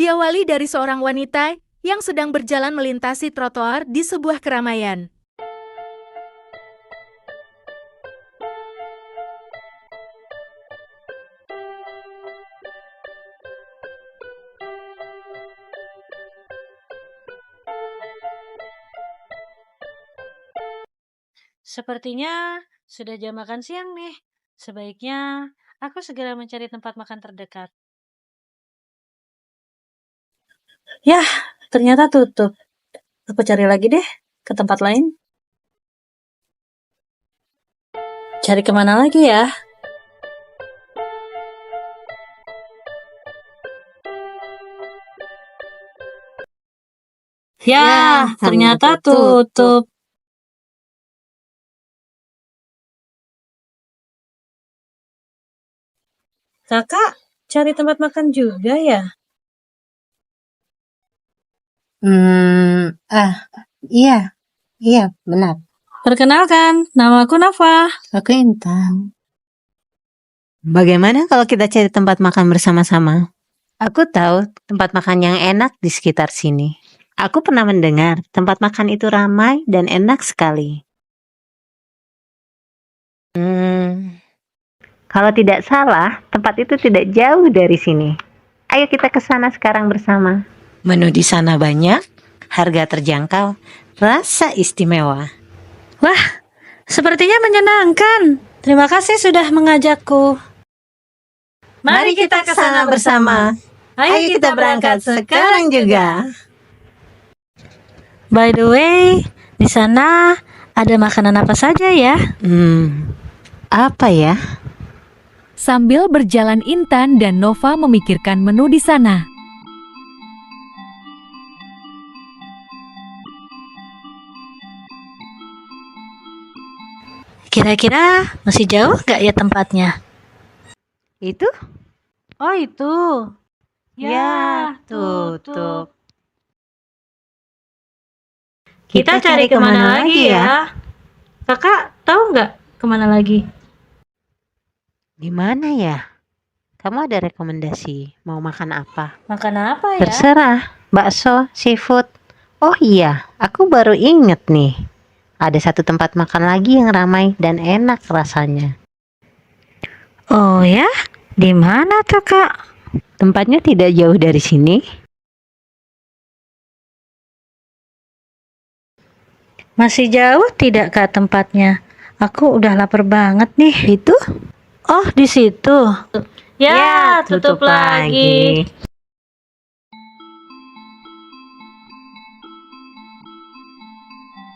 diawali dari seorang wanita yang sedang berjalan melintasi trotoar di sebuah keramaian. Sepertinya sudah jam makan siang nih. Sebaiknya aku segera mencari tempat makan terdekat. Yah, ternyata tutup. Aku cari lagi deh ke tempat lain. Cari kemana lagi ya? Yah, ternyata tutup. Kakak, cari tempat makan juga ya? Iya, benar. Perkenalkan, namaku Nafa. Aku Intan. Bagaimana kalau kita cari tempat makan bersama-sama? Aku tahu tempat makan yang enak di sekitar sini. Aku pernah mendengar tempat makan itu ramai dan enak sekali. Kalau tidak salah, tempat itu tidak jauh dari sini. Ayo kita ke sana sekarang bersama. Menu di sana banyak, harga terjangkau, rasa istimewa. Wah, sepertinya menyenangkan. Terima kasih sudah mengajakku. Mari kita ke sana bersama. Ayo kita berangkat sekarang juga. By the way, di sana ada makanan apa saja ya? Apa ya? Sambil berjalan, Intan dan Nova memikirkan menu di sana. Kira-kira masih jauh nggak ya tempatnya? Itu? Oh itu. Ya, tutup. Kita cari kemana lagi ya? Kakak tahu nggak kemana lagi? Di mana ya? Kamu ada rekomendasi? Mau makan apa? Makan apa ya? Terserah, bakso, seafood. Oh iya, aku baru inget nih. Ada satu tempat makan lagi yang ramai dan enak rasanya. Oh ya? Di mana tuh Kak? Tempatnya tidak jauh dari sini. Masih jauh tidak Kak tempatnya? Aku udah lapar banget nih. Itu? Oh, di situ. Ya, tutup lagi.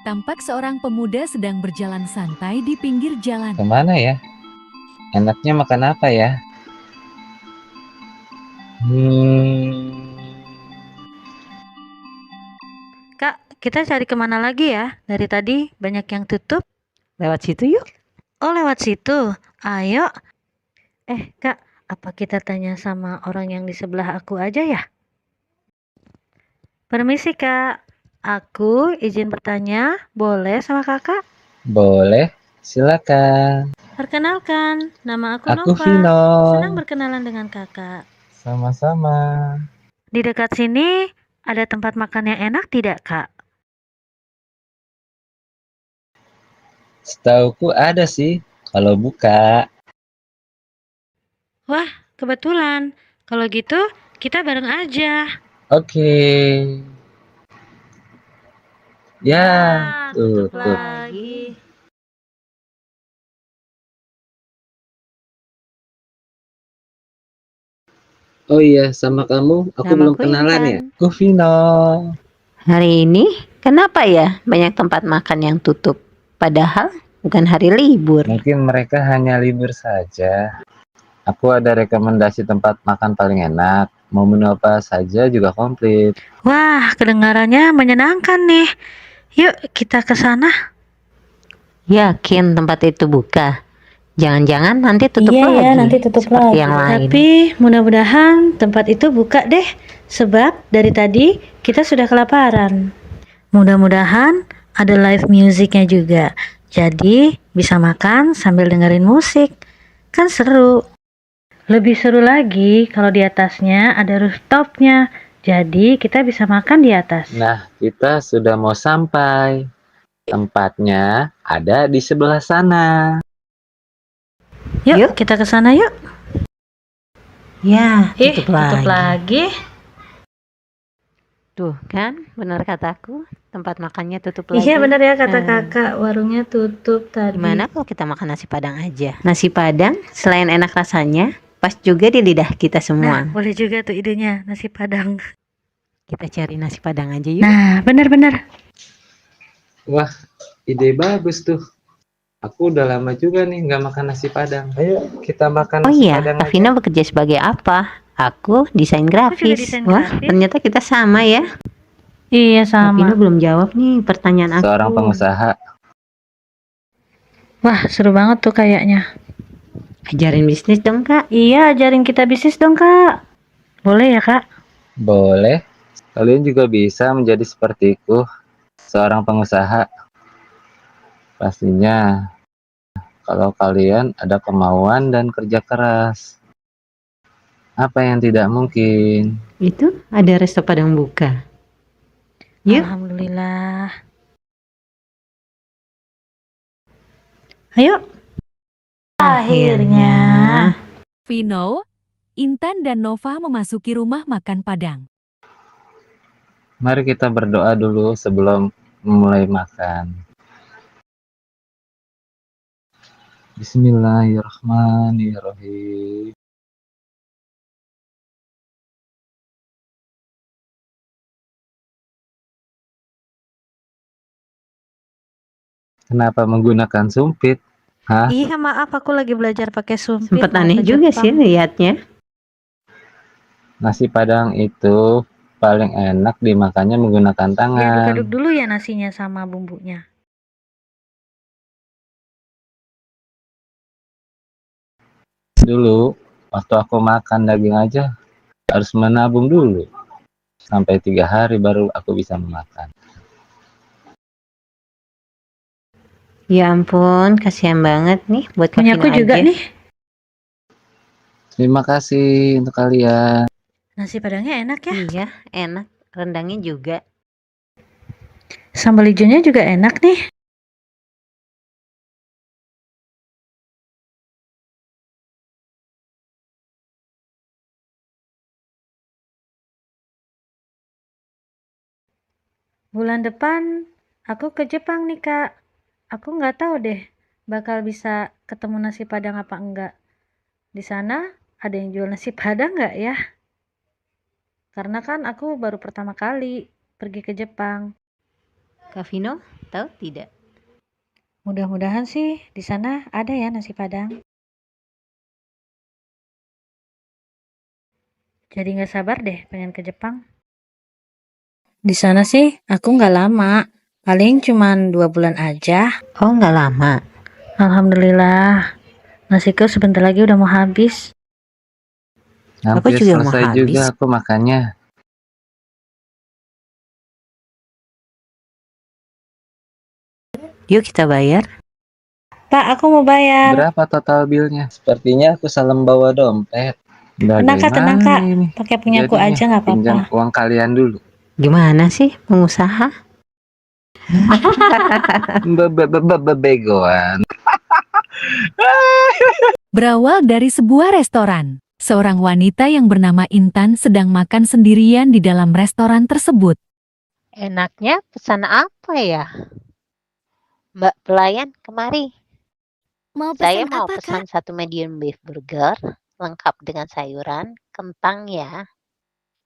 Tampak seorang pemuda sedang berjalan santai di pinggir jalan. Kemana ya? Enaknya makan apa ya? Kak, kita cari kemana lagi ya? Dari tadi banyak yang tutup. Lewat situ yuk. Oh, lewat situ. Ayo. Kak, apa kita tanya sama orang yang di sebelah aku aja ya? Permisi Kak, aku izin bertanya, boleh sama kakak? Boleh, silakan. Perkenalkan, nama aku Aku Nova. Vino. Senang berkenalan dengan kakak. Sama-sama. Di dekat sini ada tempat makan yang enak tidak Kak? Setauku ada sih, kalau buka. Wah, kebetulan. Kalau gitu, kita bareng aja. Oke. Ya, tutup. lagi. Oh iya, sama kamu, aku belum Namaku kenalan Intan. ya. Aku Vino. Hari ini kenapa ya banyak tempat makan yang tutup? Padahal bukan hari libur. Mungkin mereka hanya libur saja. Aku ada rekomendasi tempat makan paling enak. Mau menu apa saja juga komplit. Wah, kedengarannya menyenangkan nih. Yuk, kita ke sana. Yakin tempat itu buka? Jangan-jangan nanti tutup Iya lagi. ya, nanti tutup seperti lagi. yang lain. Tapi mudah-mudahan tempat itu buka deh. Sebab dari tadi kita sudah kelaparan. Mudah-mudahan ada live musicnya juga. Jadi bisa makan sambil dengerin musik. Kan seru. Lebih seru lagi kalau di atasnya ada rooftopnya. Jadi kita bisa makan di atas. Nah, kita sudah mau sampai. Tempatnya ada di sebelah sana. Yuk, kita ke sana yuk. Ya, Tutup tutup lagi. lagi. Tuh kan, benar kataku, tempat makannya tutup lagi. Iya benar ya kata kakak, warungnya tutup tadi. Gimana kalau kita makan nasi padang aja? Nasi padang, selain enak rasanya, pas juga di lidah kita Nah, semua. boleh juga tuh idenya, nasi padang. Kita cari nasi padang aja yuk. Nah, benar-benar. Wah, ide bagus tuh. Aku udah lama juga nih nggak makan nasi padang. Ayo kita makan Oh nasi iya, padang Kak aja. Vina bekerja sebagai apa? Aku desain grafis. desain Wah, grafis. ternyata kita sama ya. Iya Kak Vina sama. belum jawab nih pertanyaan aku. Seorang pengusaha. Wah, seru banget tuh kayaknya. Ajarin bisnis dong, Kak. Iya, ajarin kita bisnis dong kak. Boleh ya kak? Boleh. Kalian juga bisa menjadi sepertiku, seorang pengusaha. Pastinya kalau kalian ada kemauan dan kerja keras. Apa yang tidak mungkin? Itu ada resto padang buka. Yuk. Alhamdulillah. Ayo. Akhirnya. Vino, Intan dan Nova memasuki rumah makan Padang. Mari kita berdoa dulu sebelum memulai makan. Bismillahirrahmanirrahim. Kenapa menggunakan sumpit? Hah? Iya maaf, aku lagi belajar pakai sumpit. Sempet mau aneh ke juga Jepang. sih lihatnya. Nasi Padang itu paling enak dimakannya menggunakan Ya tangan. aduk-aduk dulu ya nasinya sama bumbunya. Dulu, waktu aku makan daging aja, harus menabung dulu. Sampai 3 hari baru aku bisa memakan. Ya ampun, kasihan banget nih buat Kak Punyaku Vina juga aja. nih. Terima kasih untuk kalian. Nasi padangnya enak ya. Iya, enak. Rendangnya juga. Sambal hijaunya juga enak nih. Bulan depan aku ke Jepang nih kak. Aku nggak tahu deh bakal bisa ketemu nasi padang apa enggak. Di sana ada yang jual nasi padang nggak ya? Karena kan aku baru pertama kali pergi ke Jepang. Kak Vino, tahu tidak? Mudah-mudahan sih di sana ada ya nasi padang. Jadi nggak sabar deh pengen ke Jepang. Di sana sih aku nggak lama, paling cuman 2 bulan aja. Oh, nggak lama. Alhamdulillah, nasiku sebentar lagi udah mau habis. Hampir juga mau selesai habis. juga aku makannya. Yuk kita bayar. Pak, aku mau bayar. Berapa total bilnya? Sepertinya aku salah bawa dompet. Tenang kak, tenang kak. Bagaimana ini? Pakai punyaku Jadinya aja nggak apa-apa. Pinjam uang kalian dulu. Gimana sih pengusaha? Begoan. Berawal dari sebuah restoran, seorang wanita yang bernama Intan sedang makan sendirian di dalam restoran tersebut. Enaknya pesan apa ya? Mbak pelayan, kemari. Saya mau pesan satu medium beef burger, lengkap dengan sayuran, kentang ya,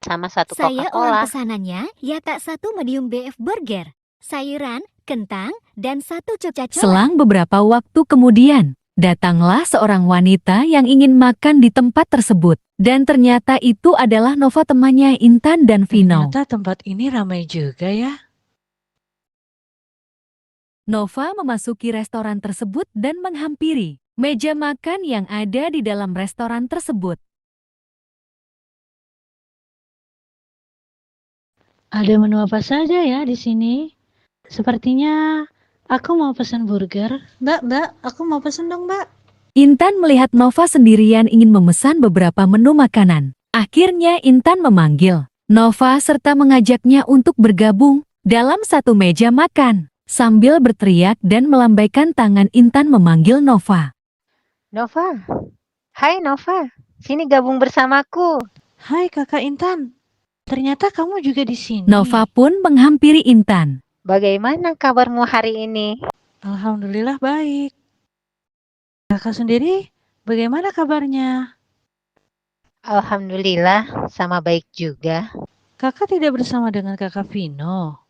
sama satu Saya Coca-Cola. pesanannya, ya tak satu medium beef burger, sayuran, kentang, dan satu Coca-Cola. Selang beberapa waktu kemudian, datanglah seorang wanita yang ingin makan di tempat tersebut. Dan ternyata itu adalah Nova temannya Intan dan Vino. Ternyata tempat ini ramai juga ya. Nova memasuki restoran tersebut dan menghampiri meja makan yang ada di dalam restoran tersebut. Ada menu apa saja ya di sini? Sepertinya aku mau pesan burger. Mbak, aku mau pesan dong, Mbak. Intan melihat Nova sendirian ingin memesan beberapa menu makanan. Akhirnya Intan memanggil Nova serta mengajaknya untuk bergabung dalam satu meja makan. Sambil berteriak dan melambaikan tangan, Intan memanggil Nova. Nova, hai Nova, sini gabung bersamaku. Hai Kakak Intan, ternyata kamu juga di sini. Nova pun menghampiri Intan. Bagaimana kabarmu hari ini? Alhamdulillah baik. Kakak sendiri, bagaimana kabarnya? Alhamdulillah, sama baik juga. Kakak tidak bersama dengan Kakak Vino.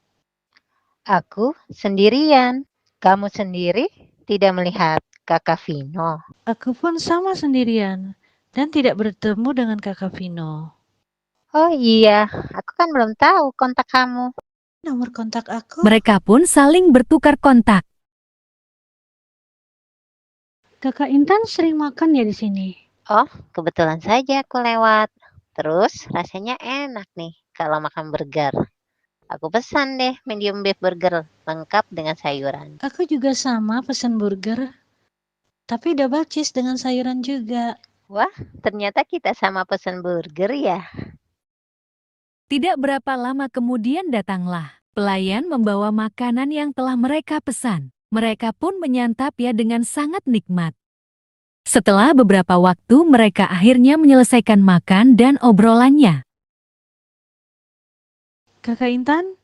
Aku sendirian. Kamu sendiri tidak melihat Kakak Vino. Aku pun sama sendirian dan tidak bertemu dengan Kakak Vino. Oh iya, aku kan belum tahu kontak kamu. Nomor kontak aku. Mereka pun saling bertukar kontak. Kakak Intan sering makan ya di sini. Oh, kebetulan saja aku lewat. Terus rasanya enak nih kalau makan burger. Aku pesan deh medium beef burger lengkap dengan sayuran. Aku juga sama pesan burger, tapi double cheese dengan sayuran juga. Wah, ternyata kita sama pesan burger ya. Tidak berapa lama kemudian datanglah pelayan membawa makanan yang telah mereka pesan. Mereka pun menyantap ya dengan sangat nikmat. Setelah beberapa waktu mereka akhirnya menyelesaikan makan dan obrolannya. Kakak Intan,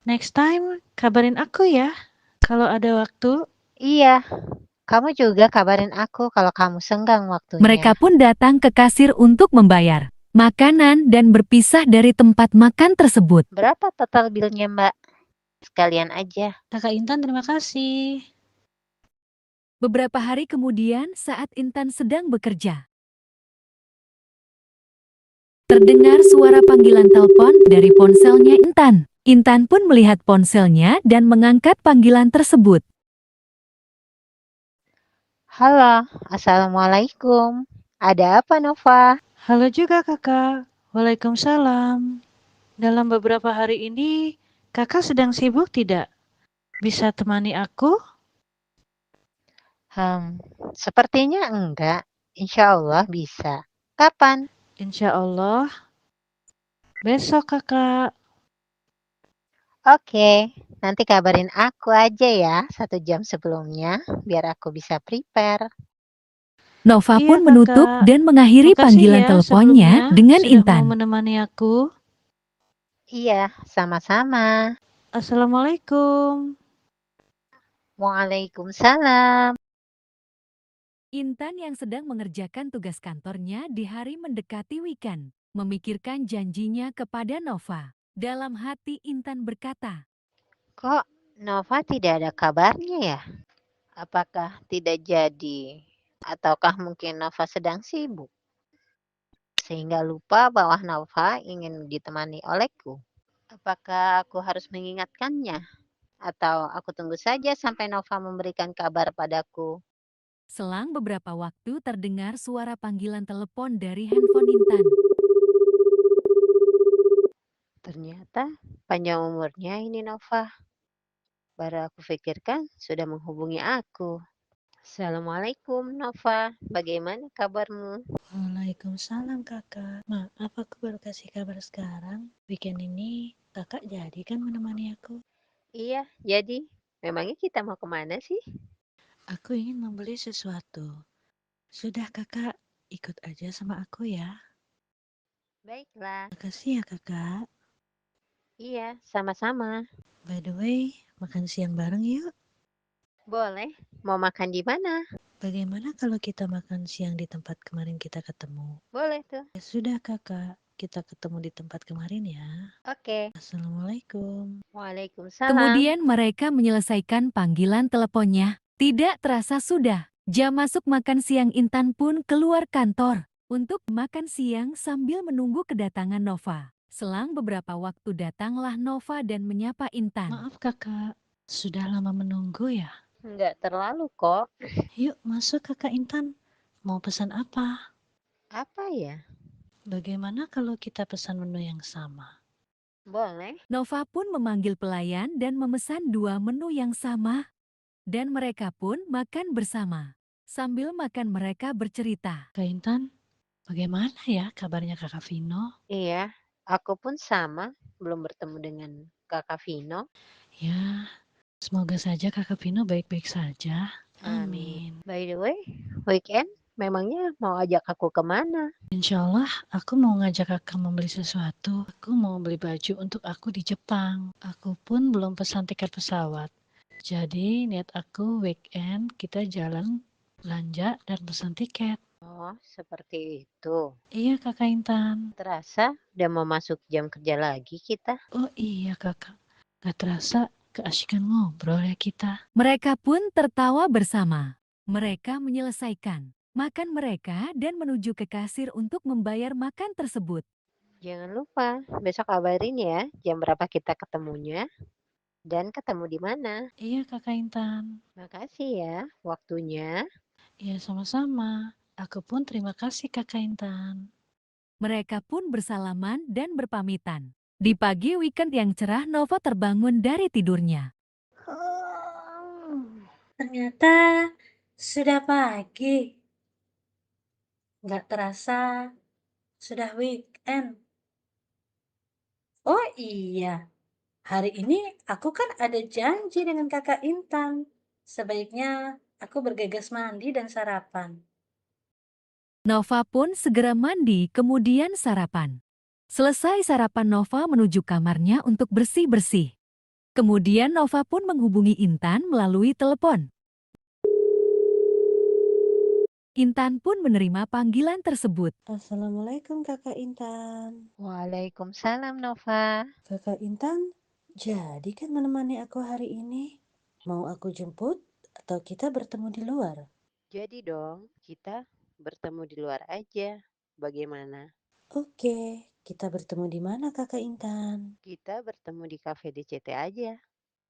next time kabarin aku ya kalau ada waktu. Iya, kamu juga kabarin aku kalau kamu senggang waktunya. Mereka pun datang ke kasir untuk membayar makanan dan berpisah dari tempat makan tersebut. Berapa total bilnya, Mbak? Sekalian aja. Kakak Intan terima kasih. Beberapa hari kemudian saat Intan sedang bekerja, terdengar suara panggilan telepon dari ponselnya Intan. Intan pun melihat ponselnya dan mengangkat panggilan tersebut. Halo, Assalamualaikum. Ada apa, Nova? Halo juga kakak. Waalaikumsalam. Dalam beberapa hari ini, kakak sedang sibuk tidak? Bisa temani aku? Sepertinya enggak. Insya Allah bisa. Kapan? Insya Allah. Besok kakak. Oke, nanti kabarin aku aja ya 1 jam sebelumnya, biar aku bisa prepare. Nova Iya, pun menutup Kakak. dan mengakhiri Makasih panggilan ya teleponnya sebelumnya dengan sudah Intan. mau menemani aku. Iya, sama-sama. Assalamualaikum. Waalaikumsalam. Intan yang sedang mengerjakan tugas kantornya di hari mendekati weekend, memikirkan janjinya kepada Nova. Dalam hati Intan berkata, Kok Nova tidak ada kabarnya ya? Apakah tidak jadi? Ataukah mungkin Nova sedang sibuk? Sehingga lupa bahwa Nova ingin ditemani olehku. Apakah aku harus mengingatkannya? Atau aku tunggu saja sampai Nova memberikan kabar padaku? selang beberapa waktu terdengar suara panggilan telepon dari handphone Intan. Ternyata panjang umurnya ini Nova. Baru aku pikirkan sudah menghubungi aku. Assalamualaikum Nova, bagaimana kabarmu? Waalaikumsalam kakak. Maaf aku baru kasih kabar sekarang. Weekend ini kakak jadi kan menemani aku? Iya, jadi memangnya kita mau kemana sih? Aku ingin membeli sesuatu. Sudah kakak, ikut aja sama aku ya. Baiklah, Makasih ya kakak. iya sama-sama. By the way, makan siang bareng yuk. Boleh, mau makan di mana? Bagaimana kalau kita makan siang di tempat kemarin kita ketemu? Boleh tuh. Ya sudah kakak, kita ketemu di tempat kemarin ya. Oke, Assalamualaikum. waalaikumsalam. Kemudian mereka menyelesaikan panggilan teleponnya. Tidak terasa sudah jam masuk makan siang. Intan pun keluar kantor untuk makan siang sambil menunggu kedatangan Nova. Selang beberapa waktu datanglah Nova dan menyapa Intan. Maaf kakak, sudah lama menunggu ya? Enggak terlalu kok. Yuk masuk kakak Intan. Mau pesan apa? Apa ya? Bagaimana kalau kita pesan menu yang sama? Boleh. Nova pun memanggil pelayan dan memesan 2 menu yang sama. Dan mereka pun makan bersama. Sambil makan mereka bercerita. Kak Intan, bagaimana ya kabarnya kakak Vino? Iya, Aku pun sama, belum bertemu dengan Kakak Vino. Ya, semoga saja Kakak Vino baik-baik saja. Amin. Amin. By the way, weekend memangnya mau ajak aku kemana? Insya Allah, aku mau ngajak Kakak membeli sesuatu. Aku mau beli baju untuk aku di Jepang. Aku pun belum pesan tiket pesawat. Jadi, niat aku weekend kita jalan belanja dan pesan tiket. Oh, seperti itu. Iya, Kakak Intan. Terasa udah mau masuk jam kerja lagi kita. Oh iya, Kakak. Gak terasa keasikan ngobrol ya kita. Mereka pun tertawa bersama. Mereka menyelesaikan makan mereka dan menuju ke kasir untuk membayar makan tersebut. Jangan lupa, besok kabarin ya jam berapa kita ketemunya dan ketemu di mana. Iya, Kakak Intan. Makasih ya waktunya. Iya, sama-sama. Aku pun terima kasih, Kakak Intan. Mereka pun bersalaman dan berpamitan. Di pagi weekend yang cerah, Nova terbangun dari tidurnya. Ternyata sudah pagi. Nggak terasa sudah weekend. Oh iya, hari ini aku kan ada janji dengan Kakak Intan. Sebaiknya aku bergegas mandi dan sarapan. Nova pun segera mandi kemudian sarapan. Selesai sarapan, Nova menuju kamarnya untuk bersih-bersih. Kemudian Nova pun menghubungi Intan melalui telepon. Intan pun menerima panggilan tersebut. Assalamualaikum Kakak Intan. Waalaikumsalam Nova. Kakak Intan, jadi kan menemani aku hari ini? Mau aku jemput atau kita bertemu di luar? Jadi dong, kita bertemu di luar aja. Bagaimana? Oke, kita bertemu di mana Kakak Intan? Kita bertemu di cafe DCT aja.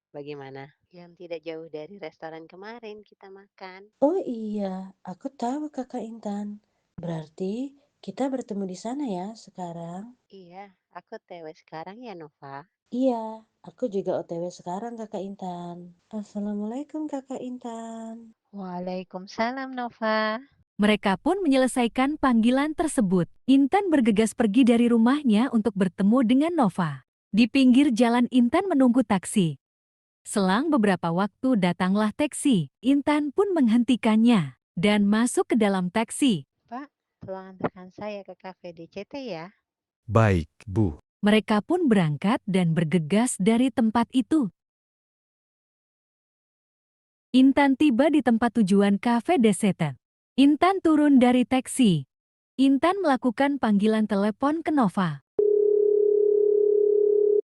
Bagaimana? Yang tidak jauh dari restoran kemarin kita makan. Oh iya, aku tahu Kakak Intan. Berarti kita bertemu di sana ya sekarang? Iya, aku TW sekarang ya Nova. Iya, aku juga OTW sekarang Kakak Intan. Assalamualaikum Kakak Intan. Waalaikumsalam Nova. Mereka pun menyelesaikan panggilan tersebut. Intan bergegas pergi dari rumahnya untuk bertemu dengan Nova. Di pinggir jalan, Intan menunggu taksi. Selang beberapa waktu datanglah taksi. Intan pun menghentikannya dan masuk ke dalam taksi. Pak, tolong antarkan saya ke cafe DCT ya. Baik, Bu. Mereka pun berangkat dan bergegas dari tempat itu. Intan tiba di tempat tujuan cafe DCT. Intan turun dari taksi. Intan melakukan panggilan telepon ke Nova.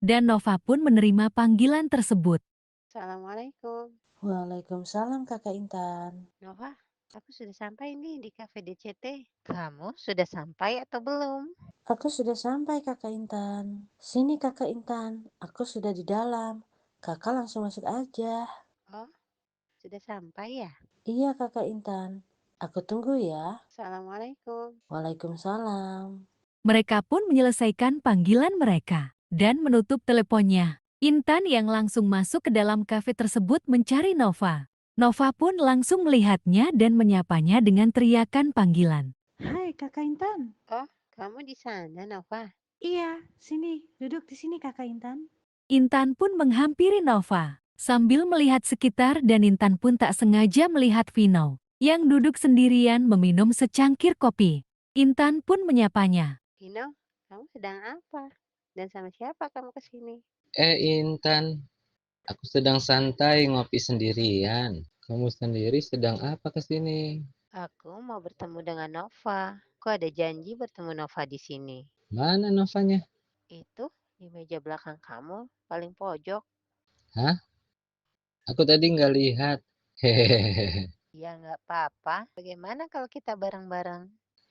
Dan Nova pun menerima panggilan tersebut. Assalamualaikum. Waalaikumsalam Kakak Intan. Nova, aku sudah sampai nih di cafe DCT. Kamu sudah sampai atau belum? Aku sudah sampai Kakak Intan. Sini Kakak Intan, aku sudah di dalam. Kakak langsung masuk aja. Oh, sudah sampai ya? Iya Kakak Intan, aku tunggu ya. Assalamualaikum. Waalaikumsalam. Mereka pun menyelesaikan panggilan mereka dan menutup teleponnya. Intan yang langsung masuk ke dalam kafe tersebut mencari Nova. Nova pun langsung melihatnya dan menyapanya dengan teriakan panggilan. Hai Kakak Intan. Oh, kamu di sana Nova? Iya, sini, duduk di sini Kakak Intan. Intan pun menghampiri Nova sambil melihat sekitar, dan Intan pun tak sengaja melihat Vino yang duduk sendirian meminum secangkir kopi. Intan pun menyapanya. Vino, kamu sedang apa? Dan sama siapa kamu kesini? Intan, aku sedang santai ngopi sendirian. Kamu sendiri sedang apa ke sini? Aku mau bertemu dengan Nova. Aku ada janji bertemu Nova di sini. Mana Novanya? Itu di meja belakang kamu, paling pojok. Hah? Aku tadi nggak lihat. Hehehe. Ya nggak apa-apa. Bagaimana kalau kita bareng-bareng?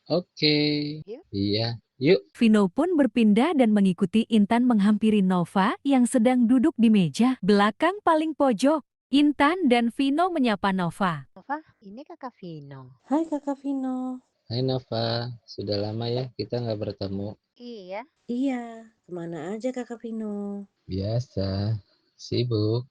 Oke. Yuk. Iya, yuk. Vino pun berpindah dan mengikuti Intan menghampiri Nova yang sedang duduk di meja belakang paling pojok. Intan dan Vino menyapa Nova. Nova, ini kakak Vino. Hai Kakak Vino. Hai Nova, sudah lama ya kita nggak bertemu. Iya, Iya, kemana aja Kakak Vino? Biasa, sibuk.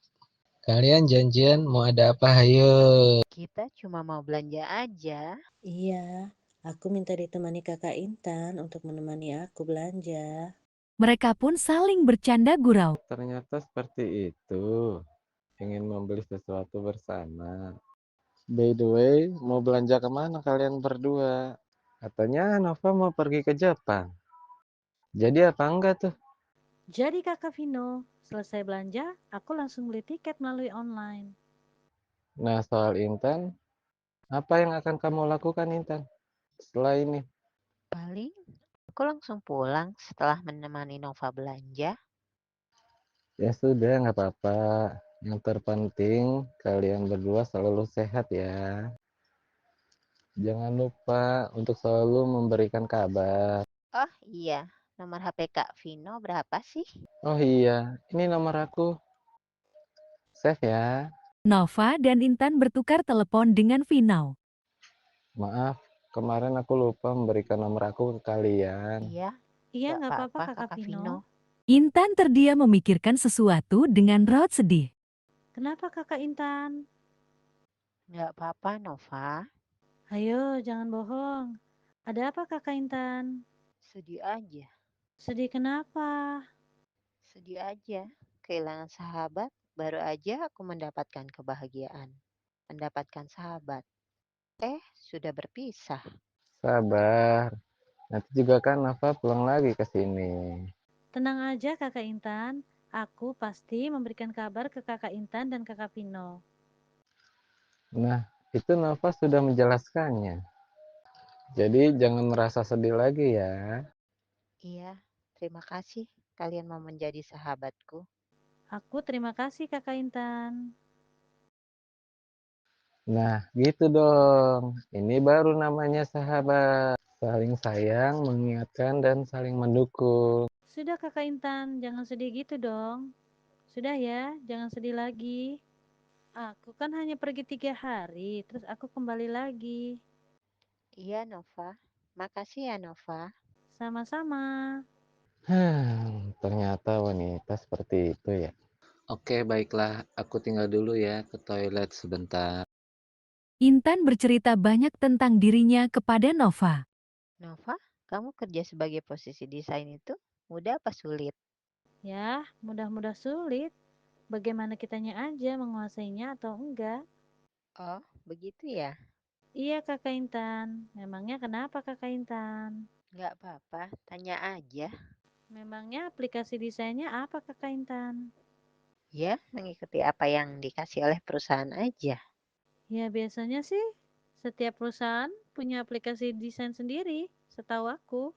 Kalian janjian mau ada apa? Hayo. kita cuma mau belanja aja. Iya, aku minta ditemani Kakak Intan untuk menemani aku belanja. Mereka pun saling bercanda gurau. Ternyata seperti itu. Ingin membeli sesuatu bersama. By the way, mau belanja kemana kalian berdua? Katanya Nova mau pergi ke Jepang. Jadi apa enggak tuh? Jadi Kakak Vino, selesai belanja, aku langsung beli tiket melalui online. Nah, soal Intan, apa yang akan kamu lakukan Intan setelah ini? Paling aku langsung pulang setelah menemani Nova belanja. Ya sudah, nggak apa-apa. Yang terpenting kalian berdua selalu sehat ya. Jangan lupa untuk selalu memberikan kabar. Oh iya, nomor HP Kak Vino berapa sih? Oh iya, ini nomor aku. Save ya. Nova dan Intan bertukar telepon dengan Vino. Maaf, kemarin aku lupa memberikan nomor aku ke kalian. Iya, Iya, nggak nggak apa-apa apa-apa Kakak Kakak Vino. Vino. Intan terdiam memikirkan sesuatu dengan raut sedih. Kenapa Kakak Intan? Nggak apa-apa Nova. Ayo, jangan bohong. Ada apa Kakak Intan? Sedih aja, Sedih kenapa? sedih aja. Kehilangan sahabat, baru aja aku mendapatkan kebahagiaan. Mendapatkan sahabat. Sudah berpisah. Sabar. Nanti juga kan Nafa pulang lagi ke sini. Tenang aja Kakak Intan. Aku pasti memberikan kabar ke Kakak Intan dan Kakak Vino. Nah, itu Nafa sudah menjelaskannya. Jadi jangan merasa sedih lagi ya. Iya, terima kasih kalian mau menjadi sahabatku. Aku terima kasih Kakak Intan. Nah, gitu dong. Ini baru namanya sahabat. Saling sayang, mengingatkan, dan saling mendukung. Sudah Kakak Intan, jangan sedih gitu dong. Sudah ya, jangan sedih lagi. Aku kan hanya pergi 3 hari, terus aku kembali lagi. Iya Nova, makasih ya Nova. Sama-sama. Ternyata wanita seperti itu ya. Oke, baiklah. Aku tinggal dulu ya ke toilet sebentar. Intan bercerita banyak tentang dirinya kepada Nova. Nova, kamu kerja sebagai posisi desain itu mudah apa sulit? Ya, mudah-mudah sulit. Bagaimana kitanya aja menguasainya atau enggak? Oh, begitu ya? Iya Kakak Intan. Memangnya kenapa Kakak Intan? Nggak apa-apa, tanya aja. Memangnya aplikasi desainnya apa Kakak Intan? Ya, mengikuti apa yang dikasih oleh perusahaan aja. Ya biasanya sih setiap perusahaan punya aplikasi desain sendiri, setahu aku.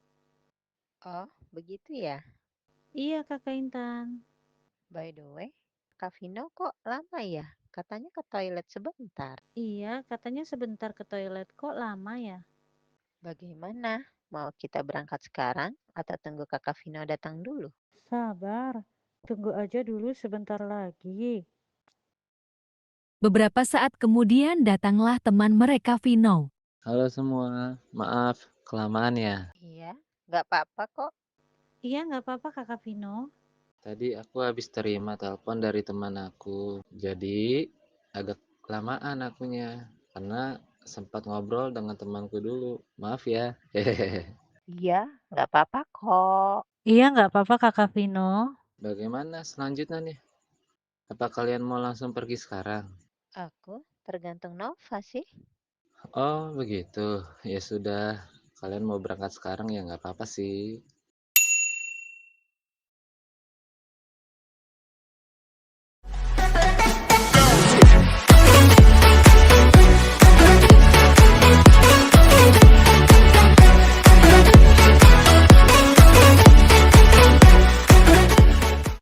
Oh, begitu ya? Iya Kakak Intan. By the way, Kak Vino kok lama ya? Katanya ke toilet sebentar. Iya, katanya sebentar ke toilet kok lama ya? Bagaimana? Mau kita berangkat sekarang atau tunggu Kakak Vino datang dulu? Sabar, tunggu aja dulu sebentar lagi. Beberapa saat kemudian datanglah teman mereka Vino. Halo semua, maaf kelamaan ya. Iya, nggak apa-apa kok. Iya, nggak apa-apa Kakak Vino. Tadi aku habis terima telepon dari teman aku. Jadi agak kelamaan akunya karena sempat ngobrol dengan temanku dulu. Maaf ya. Hehehe. Iya, nggak apa-apa kok. Iya, nggak apa-apa Kakak Vino. Bagaimana selanjutnya nih? Apa kalian mau langsung pergi sekarang? Aku tergantung Nova sih. Oh, begitu. Ya sudah, kalian mau berangkat sekarang ya nggak apa-apa sih.